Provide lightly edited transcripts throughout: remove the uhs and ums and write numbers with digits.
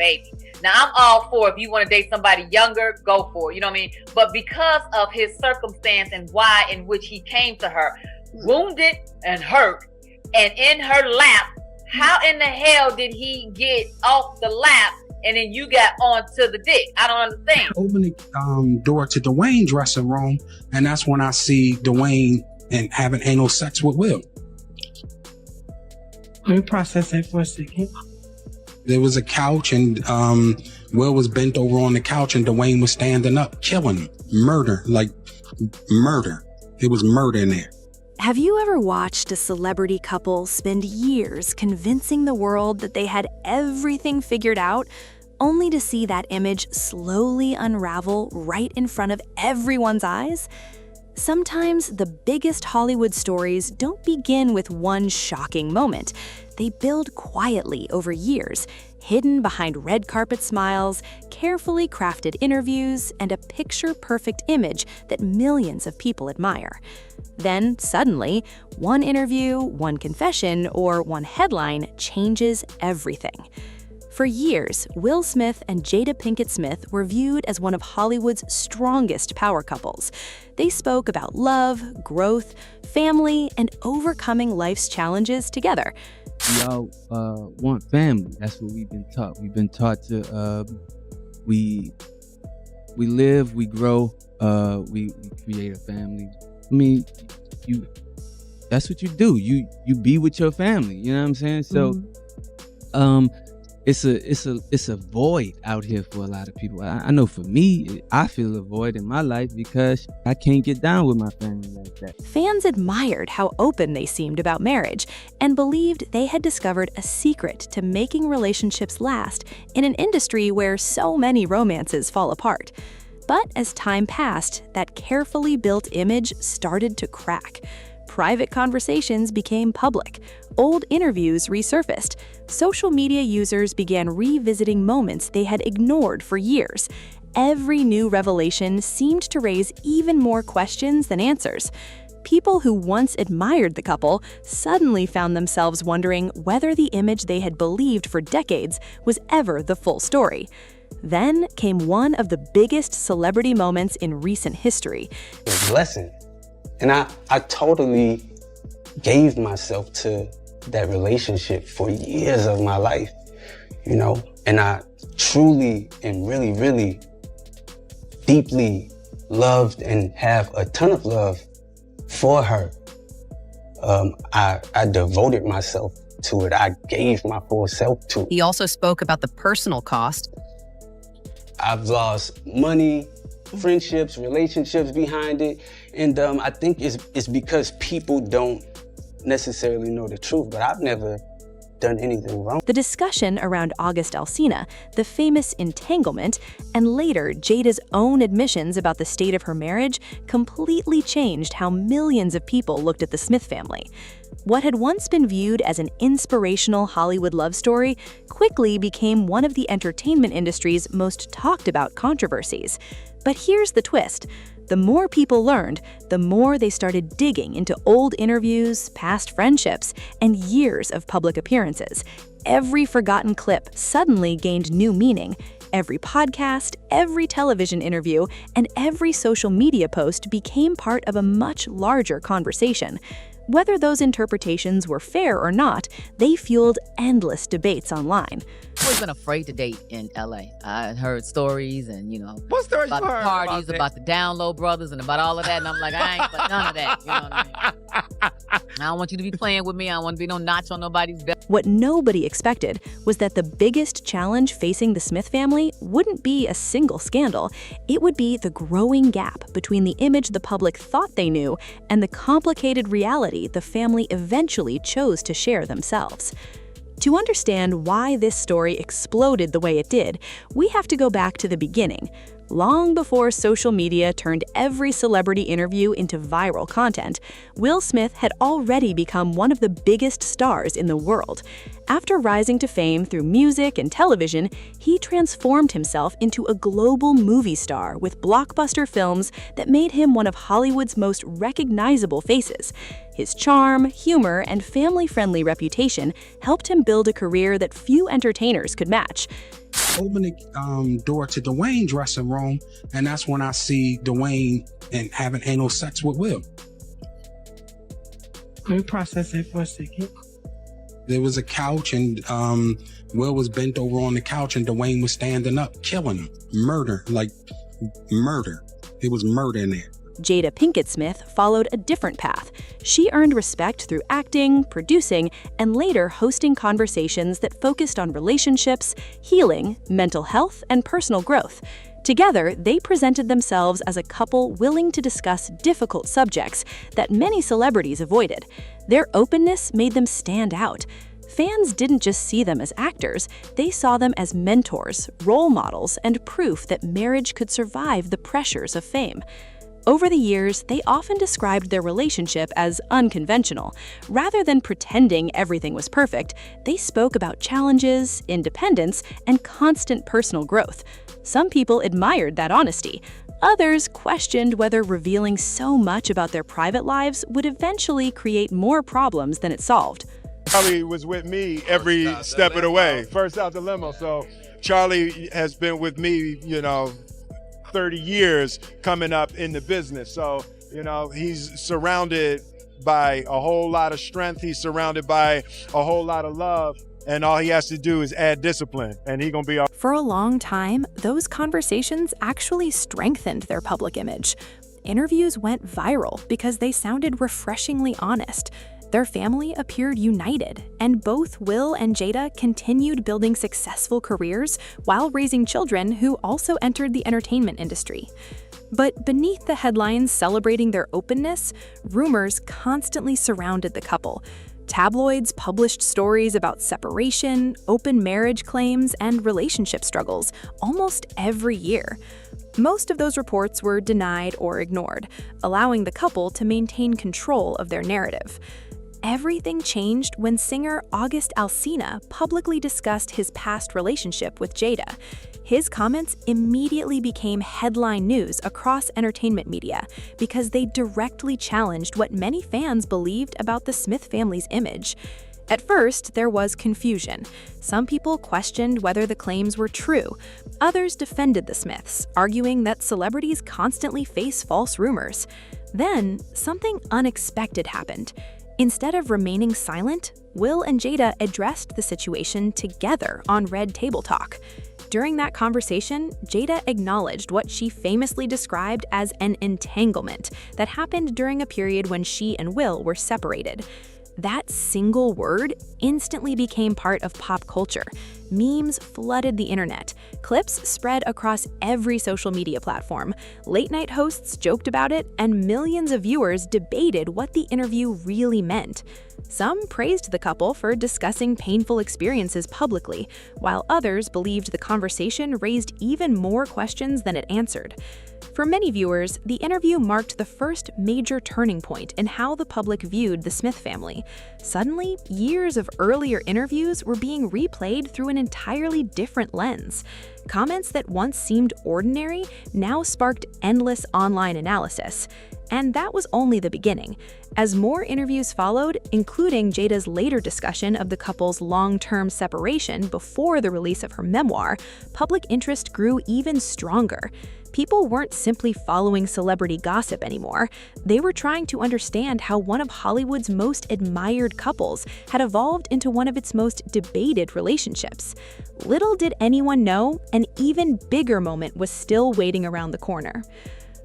baby. Now, I'm all for if you want to date somebody younger, go for it. You know what I mean? But because of his circumstance and why in which he came to her, wounded and hurt, and in her lap, how in the hell did he get off the lap and then you got onto the dick? I don't understand. Open the door to Dwayne's dressing room, and that's when I see Dwayne and having anal sex with Will. Let me process that for a second. There was a couch, and Will was bent over on the couch, and Dwayne was standing up, killing him. Murder. It was murder in there. Have you ever watched a celebrity couple spend years convincing the world that they had everything figured out, only to see that image slowly unravel right in front of everyone's eyes? Sometimes the biggest Hollywood stories don't begin with one shocking moment. They build quietly over years, hidden behind red carpet smiles, carefully crafted interviews, and a picture-perfect image that millions of people admire. Then, suddenly, one interview, one confession, or one headline changes everything. For years, Will Smith and Jada Pinkett Smith were viewed as one of Hollywood's strongest power couples. They spoke about love, growth, family, and overcoming life's challenges together. We all want family. That's what we've been taught. We've been taught to we live, we grow, we create a family. I mean, that's what you do. You be with your family. You know what I'm saying? So, it's a void out here for a lot of people. I know for me, I feel a void in my life because I can't get down with my family like that. Fans admired how open they seemed about marriage and believed they had discovered a secret to making relationships last in an industry where so many romances fall apart. But as time passed, that carefully built image started to crack. Private conversations became public. Old interviews resurfaced. Social media users began revisiting moments they had ignored for years. Every new revelation seemed to raise even more questions than answers. People who once admired the couple suddenly found themselves wondering whether the image they had believed for decades was ever the full story. Then came one of the biggest celebrity moments in recent history. It's a blessing. And I totally gave myself to that relationship for years of my life, you know? And I truly and really, really deeply loved and have a ton of love for her. I devoted myself to it. I gave my full self to it. He also spoke about the personal cost. I've lost money, friendships, relationships behind it. And I think it's because people don't necessarily know the truth, but I've never done anything wrong. The discussion around August Alsina, the famous entanglement, and later Jada's own admissions about the state of her marriage completely changed how millions of people looked at the Smith family. What had once been viewed as an inspirational Hollywood love story quickly became one of the entertainment industry's most talked about controversies. But here's the twist. The more people learned, the more they started digging into old interviews, past friendships, and years of public appearances. Every forgotten clip suddenly gained new meaning. Every podcast, every television interview, and every social media post became part of a much larger conversation. Whether those interpretations were fair or not, they fueled endless debates online. I've always been afraid to date in LA. I heard stories and, What stories about you the heard parties, about about the Down Low brothers, and about all of that. And I'm like, I ain't for none of that. You know what I mean? I don't want you to be playing with me. I don't want to be no notch on nobody's belt. What nobody expected was that the biggest challenge facing the Smith family wouldn't be a single scandal. It would be the growing gap between the image the public thought they knew and the complicated reality the family eventually chose to share themselves. To understand why this story exploded the way it did, we have to go back to the beginning. Long before social media turned every celebrity interview into viral content, Will Smith had already become one of the biggest stars in the world. After rising to fame through music and television, he transformed himself into a global movie star with blockbuster films that made him one of Hollywood's most recognizable faces. His charm, humor, and family-friendly reputation helped him build a career that few entertainers could match. Open the door to Dwayne's dressing room, and that's when I see Dwayne and having anal sex with Will. Let me process it for a second. There was a couch, and Will was bent over on the couch, and Dwayne was standing up, killing him. Murder. It was murder in there. Jada Pinkett Smith followed a different path. She earned respect through acting, producing, and later hosting conversations that focused on relationships, healing, mental health, and personal growth. Together, they presented themselves as a couple willing to discuss difficult subjects that many celebrities avoided. Their openness made them stand out. Fans didn't just see them as actors, they saw them as mentors, role models, and proof that marriage could survive the pressures of fame. Over the years, they often described their relationship as unconventional. Rather than pretending everything was perfect, they spoke about challenges, independence, and constant personal growth. Some people admired that honesty. Others questioned whether revealing so much about their private lives would eventually create more problems than it solved. Charlie was with me every step of the way. First out the limo. So Charlie has been with me, 30 years coming up in the business. So, he's surrounded by a whole lot of strength. He's surrounded by a whole lot of love. And all he has to do is add discipline, and he's going to be all right. For a long time, those conversations actually strengthened their public image. Interviews went viral because they sounded refreshingly honest. Their family appeared united, and both Will and Jada continued building successful careers while raising children who also entered the entertainment industry. But beneath the headlines celebrating their openness, rumors constantly surrounded the couple. Tabloids published stories about separation, open marriage claims, and relationship struggles almost every year. Most of those reports were denied or ignored, allowing the couple to maintain control of their narrative. Everything changed when singer August Alsina publicly discussed his past relationship with Jada. His comments immediately became headline news across entertainment media because they directly challenged what many fans believed about the Smith family's image. At first, there was confusion. Some people questioned whether the claims were true. Others defended the Smiths, arguing that celebrities constantly face false rumors. Then, something unexpected happened. Instead of remaining silent, Will and Jada addressed the situation together on Red Table Talk. During that conversation, Jada acknowledged what she famously described as an entanglement that happened during a period when she and Will were separated. That single word instantly became part of pop culture. Memes flooded the internet. Clips spread across every social media platform. Late-night hosts joked about it, and millions of viewers debated what the interview really meant. Some praised the couple for discussing painful experiences publicly, while others believed the conversation raised even more questions than it answered. For many viewers, the interview marked the first major turning point in how the public viewed the Smith family. Suddenly, years of earlier interviews were being replayed through an entirely different lens. Comments that once seemed ordinary now sparked endless online analysis. And that was only the beginning. As more interviews followed, including Jada's later discussion of the couple's long-term separation before the release of her memoir, public interest grew even stronger. People weren't simply following celebrity gossip anymore. They were trying to understand how one of Hollywood's most admired couples had evolved into one of its most debated relationships. Little did anyone know, an even bigger moment was still waiting around the corner.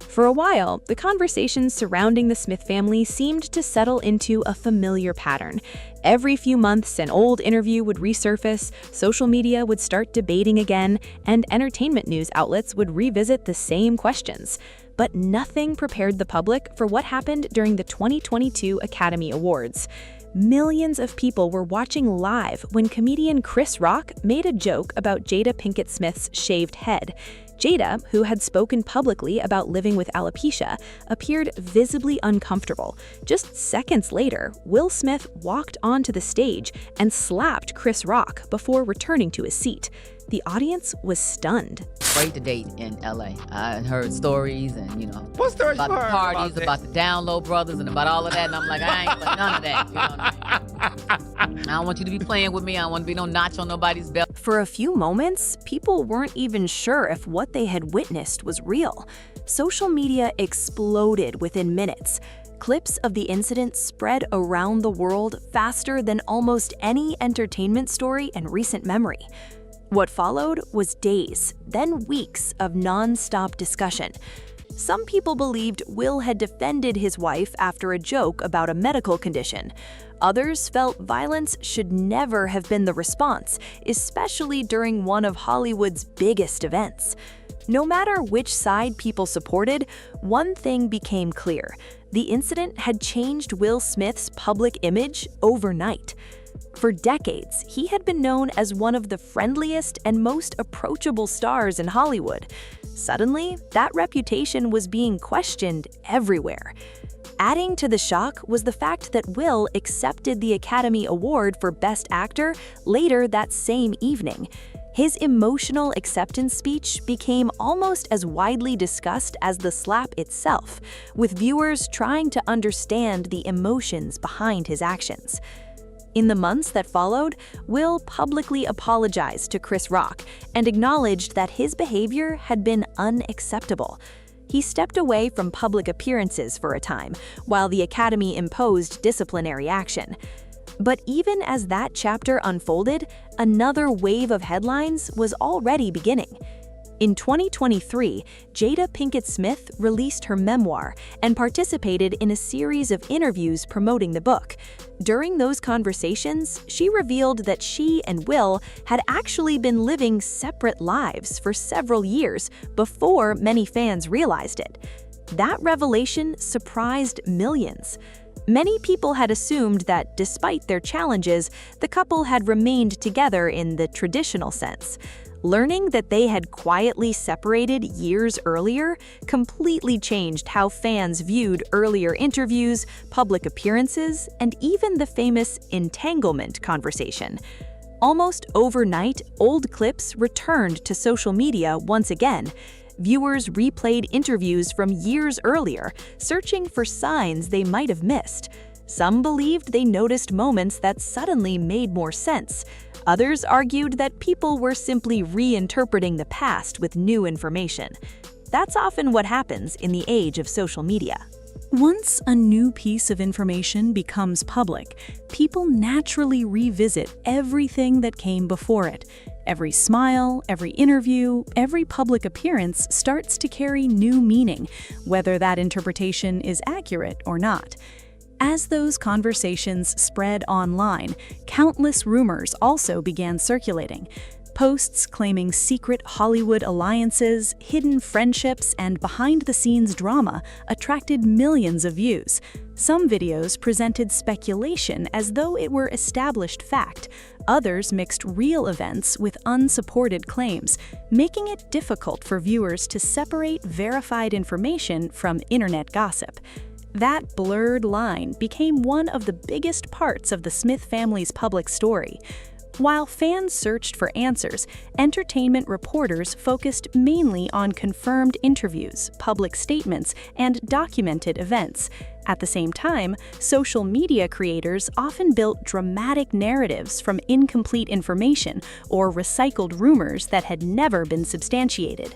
For a while, the conversations surrounding the Smith family seemed to settle into a familiar pattern. Every few months, an old interview would resurface, social media would start debating again, and entertainment news outlets would revisit the same questions. But nothing prepared the public for what happened during the 2022 Academy Awards. Millions of people were watching live when comedian Chris Rock made a joke about Jada Pinkett Smith's shaved head. Jada, who had spoken publicly about living with alopecia, appeared visibly uncomfortable. Just seconds later, Will Smith walked onto the stage and slapped Chris Rock before returning to his seat. The audience was stunned. Afraid to date in LA. I heard stories and, What stories about you the heard parties, about about the Download Brothers, and about all of that. And I'm like, I ain't for none of that. You know what I mean? I don't want you to be playing with me. I don't want to be no notch on nobody's belt. For a few moments, people weren't even sure if what they had witnessed was real. Social media exploded within minutes. Clips of the incident spread around the world faster than almost any entertainment story in recent memory. What followed was days, then weeks of non-stop discussion. Some people believed Will had defended his wife after a joke about a medical condition. Others felt violence should never have been the response, especially during one of Hollywood's biggest events. No matter which side people supported, one thing became clear. The incident had changed Will Smith's public image overnight. For decades, he had been known as one of the friendliest and most approachable stars in Hollywood. Suddenly, that reputation was being questioned everywhere. Adding to the shock was the fact that Will accepted the Academy Award for Best Actor later that same evening. His emotional acceptance speech became almost as widely discussed as the slap itself, with viewers trying to understand the emotions behind his actions. In the months that followed, Will publicly apologized to Chris Rock and acknowledged that his behavior had been unacceptable. He stepped away from public appearances for a time, while the Academy imposed disciplinary action. But even as that chapter unfolded, another wave of headlines was already beginning. In 2023, Jada Pinkett Smith released her memoir and participated in a series of interviews promoting the book. During those conversations, she revealed that she and Will had actually been living separate lives for several years before many fans realized it. That revelation surprised millions. Many people had assumed that, despite their challenges, the couple had remained together in the traditional sense. Learning that they had quietly separated years earlier completely changed how fans viewed earlier interviews, public appearances, and even the famous entanglement conversation. Almost overnight, old clips returned to social media once again. Viewers replayed interviews from years earlier, searching for signs they might have missed. Some believed they noticed moments that suddenly made more sense. Others argued that people were simply reinterpreting the past with new information. That's often what happens in the age of social media. Once a new piece of information becomes public, people naturally revisit everything that came before it. Every smile, every interview, every public appearance starts to carry new meaning, whether that interpretation is accurate or not. As those conversations spread online, countless rumors also began circulating. Posts claiming secret Hollywood alliances, hidden friendships, and behind-the-scenes drama attracted millions of views. Some videos presented speculation as though it were established fact. Others mixed real events with unsupported claims, making it difficult for viewers to separate verified information from internet gossip. That blurred line became one of the biggest parts of the Smith family's public story. While fans searched for answers, entertainment reporters focused mainly on confirmed interviews, public statements, and documented events. At the same time, social media creators often built dramatic narratives from incomplete information or recycled rumors that had never been substantiated.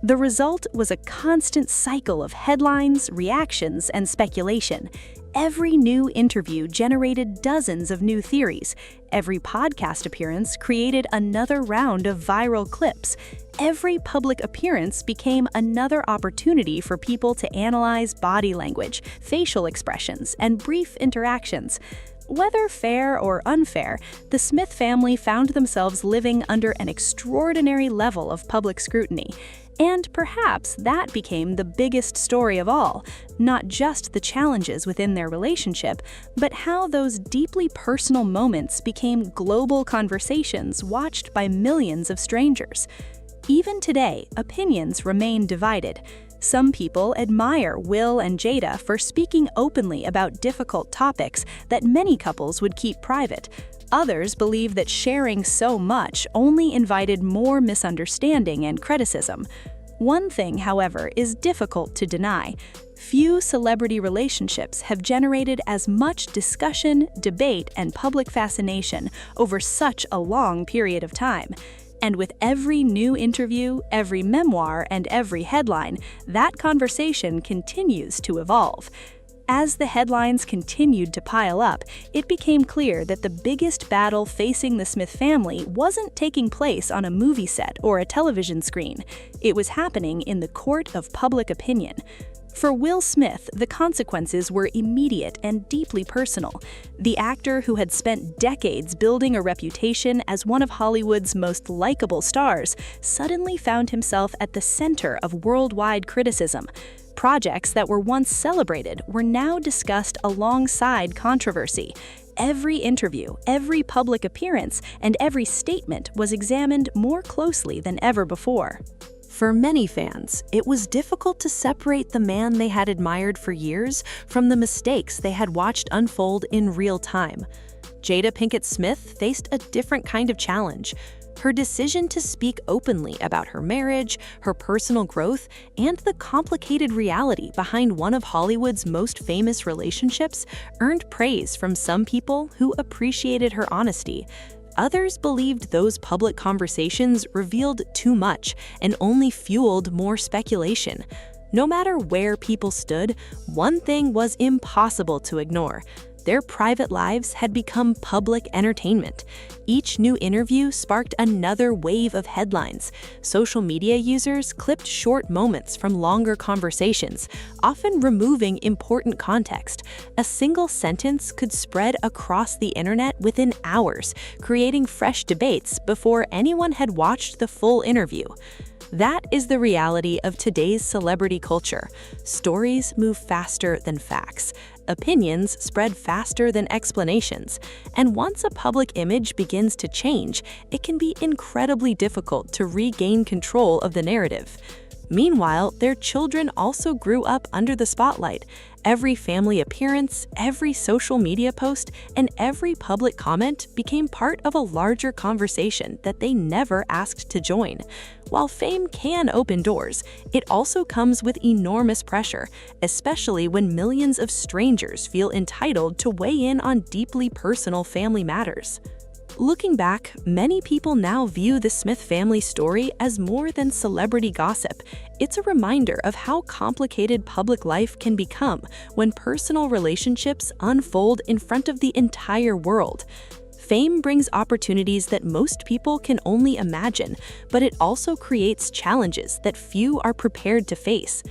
The result was a constant cycle of headlines, reactions, and speculation. Every new interview generated dozens of new theories. Every podcast appearance created another round of viral clips. Every public appearance became another opportunity for people to analyze body language, facial expressions, and brief interactions. Whether fair or unfair, the Smith family found themselves living under an extraordinary level of public scrutiny. And perhaps that became the biggest story of all, not just the challenges within their relationship, but how those deeply personal moments became global conversations watched by millions of strangers. Even today, opinions remain divided. Some people admire Will and Jada for speaking openly about difficult topics that many couples would keep private. Others believe that sharing so much only invited more misunderstanding and criticism. One thing, however, is difficult to deny. Few celebrity relationships have generated as much discussion, debate, and public fascination over such a long period of time. And with every new interview, every memoir, and every headline, that conversation continues to evolve. As the headlines continued to pile up, it became clear that the biggest battle facing the Smith family wasn't taking place on a movie set or a television screen. It was happening in the court of public opinion. For Will Smith, the consequences were immediate and deeply personal. The actor who had spent decades building a reputation as one of Hollywood's most likable stars suddenly found himself at the center of worldwide criticism. Projects that were once celebrated were now discussed alongside controversy. Every interview, every public appearance, and every statement was examined more closely than ever before. For many fans, it was difficult to separate the man they had admired for years from the mistakes they had watched unfold in real time. Jada Pinkett Smith faced a different kind of challenge. Her decision to speak openly about her marriage, her personal growth, and the complicated reality behind one of Hollywood's most famous relationships earned praise from some people who appreciated her honesty. Others believed those public conversations revealed too much and only fueled more speculation. No matter where people stood, one thing was impossible to ignore. Their private lives had become public entertainment. Each new interview sparked another wave of headlines. Social media users clipped short moments from longer conversations, often removing important context. A single sentence could spread across the internet within hours, creating fresh debates before anyone had watched the full interview. That is the reality of today's celebrity culture. Stories move faster than facts. Opinions spread faster than explanations. And once a public image begins to change, it can be incredibly difficult to regain control of the narrative. Meanwhile, their children also grew up under the spotlight. Every family appearance, every social media post, and every public comment became part of a larger conversation that they never asked to join. While fame can open doors, it also comes with enormous pressure, especially when millions of strangers feel entitled to weigh in on deeply personal family matters. Looking back, many people now view the Smith family story as more than celebrity gossip. It's a reminder of how complicated public life can become when personal relationships unfold in front of the entire world. Fame brings opportunities that most people can only imagine, but it also creates challenges that few are prepared to face.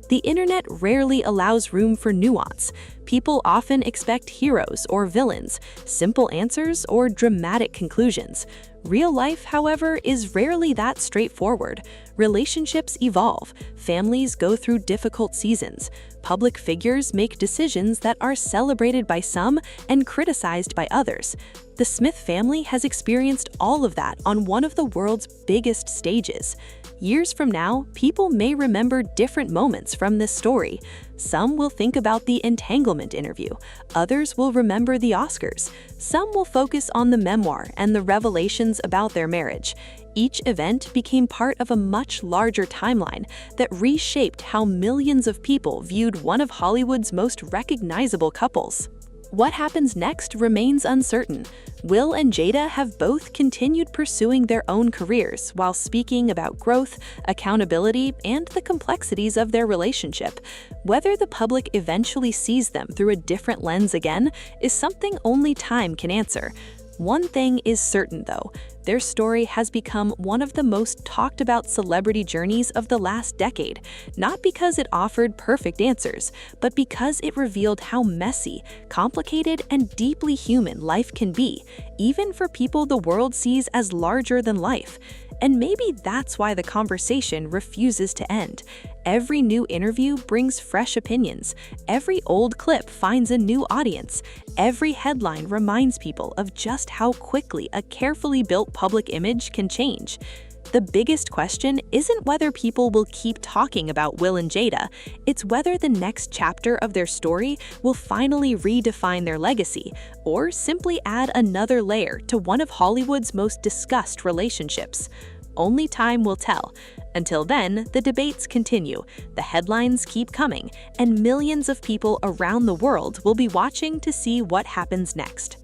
The internet rarely allows room for nuance. People often expect heroes or villains, simple answers or dramatic conclusions. Real life, however, is rarely that straightforward. Relationships evolve, families go through difficult seasons, public figures make decisions that are celebrated by some and criticized by others. The Smith family has experienced all of that on one of the world's biggest stages. Years from now, people may remember different moments from this story. Some will think about the entanglement interview. Others will remember the Oscars. Some will focus on the memoir and the revelations about their marriage. Each event became part of a much larger timeline that reshaped how millions of people viewed one of Hollywood's most recognizable couples. What happens next remains uncertain. Will and Jada have both continued pursuing their own careers while speaking about growth, accountability, and the complexities of their relationship. Whether the public eventually sees them through a different lens again is something only time can answer. One thing is certain, though. Their story has become one of the most talked about celebrity journeys of the last decade, not because it offered perfect answers, but because it revealed how messy, complicated, and deeply human life can be, even for people the world sees as larger than life. And maybe that's why the conversation refuses to end. Every new interview brings fresh opinions. Every old clip finds a new audience. Every headline reminds people of just how quickly a carefully built public image can change. The biggest question isn't whether people will keep talking about Will and Jada, it's whether the next chapter of their story will finally redefine their legacy, or simply add another layer to one of Hollywood's most discussed relationships. Only time will tell. Until then, the debates continue, the headlines keep coming, and millions of people around the world will be watching to see what happens next.